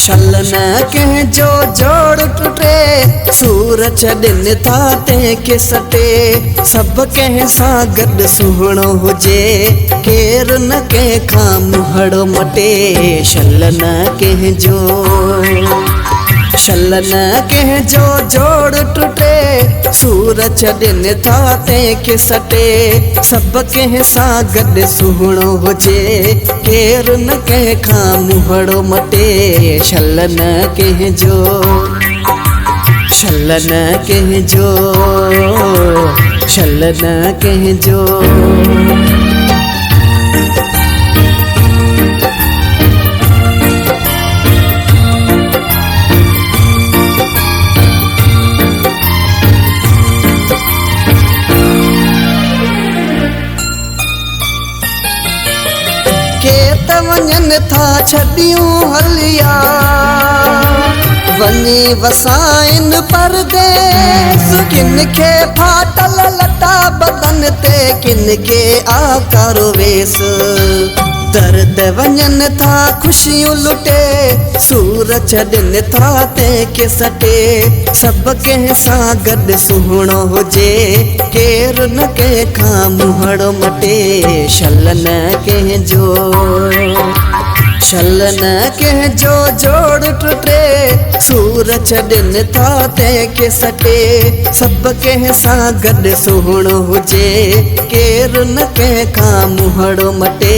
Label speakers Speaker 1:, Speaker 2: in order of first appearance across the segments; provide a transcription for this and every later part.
Speaker 1: शल न कंहिंजो जोड़ टुटे सूर छॾनि था तंहिंखे सटे सभु कंहिं सां गॾु सुहिणो हुजे केरु न कंहिंखां मुहड़ो मटे शल न कंहिंजो शल न कंहिंजो जोड़ टुटे सूर छॾनि था तंहिंखे सटे सभु कंहिं सां गॾु सुहिणो हुजे केरु न कंहिंखां मुहड़ो मटे शल न कंहिंजो शल न कंहिंजो शल न कंहिंजो वञनि था छॾियूं हलिया वञी वसाइनि परदेस किन खे फाटल लटा बदन ते किन खे आकारो वेस दर्द वञनि था खुशियूं लुटे सूर छॾनि था तंहिंखे सटे सभु कंहिं सां गॾु सुहिणो हुजे केरु न कंहिंखां मुहड़ो मटे शल न कंहिंजो शल न कंहिंजो जोड़ टुटे सूर छॾनि था तंहिंखे सटे सभु कंहिं सां गॾु सुहिणो हुजे केरु न कंहिंखां मुहड़ो मटे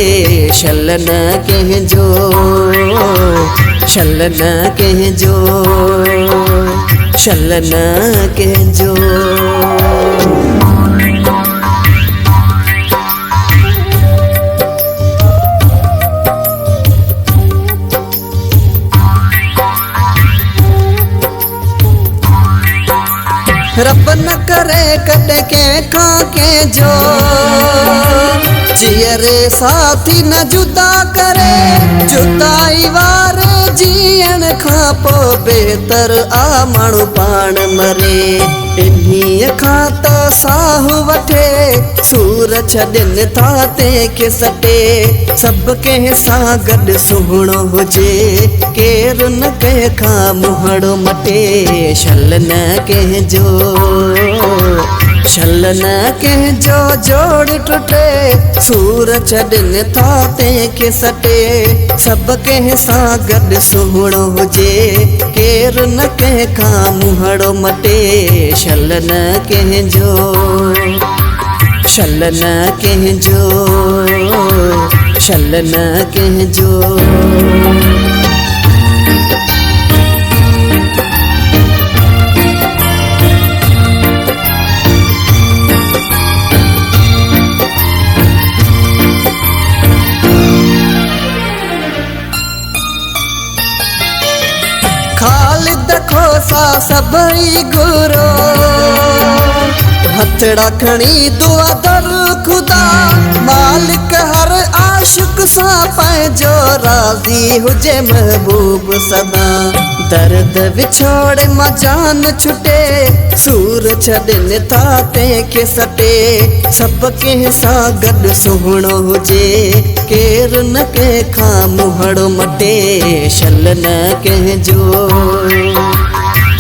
Speaker 1: शल न कंहिंजो शल न कंहिंजो शल न कंहिंजो रब न करे कॾहिं कंहिंखां कंहिंजो जीअरे साथी न जुदा करे जुदाई वारे जीअण खां पोइ बहितर आ माण्हू पाण मरे इन्हीअ खां त साहु वठे सूर छॾनि था तंहिंखे सटे सभु कंहिं सां गॾु सुहिणो हुजे केरु न कंहिंखां मुहड़ो मटे शल न कंहिंजो शल न कंहिंजो जोड़ टुटे सूर छॾनि था तंहिंखे सटे सभु कंहिं सां गॾु सुहिणो हुजे केरु न कंहिंखां मुहड़ो मटे शल न कंहिंजो शल न कंहिंजो शल न कंहिंजो खालिद खोसा सभई गुरो हथड़ा खणी दुआ दर खुदा मालिक हर आशिक सां पंहिंजो राज़ी हुजे महबूब सदा दर्द विछोड़े मां जान छुटे सूर छॾनि था तंहिंखे सटे सभु कंहिं सां गॾु सुहिणो हुजे केरु न कंहिंखां मुहड़ो मटे शल न कंहिंजो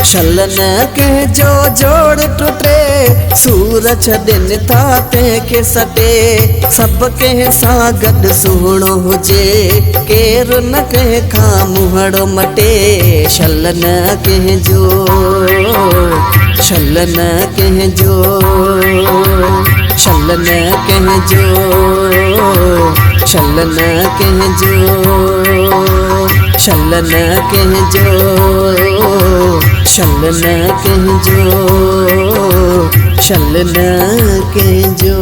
Speaker 1: शल न कंहिंजो जोड़ टुटे सूर छॾनि था तंहिंखे सटे सभु कंहिं सां गॾु सुहिणो हुजे केरु न कंहिंखां मुहड़ो मटे शल न कंहिंजो शल न कंहिंजो शल न कंहिंजो शल न कंहिंजो शल न कंहिंजो शल न कंहिंजो शल न कंहिंजो।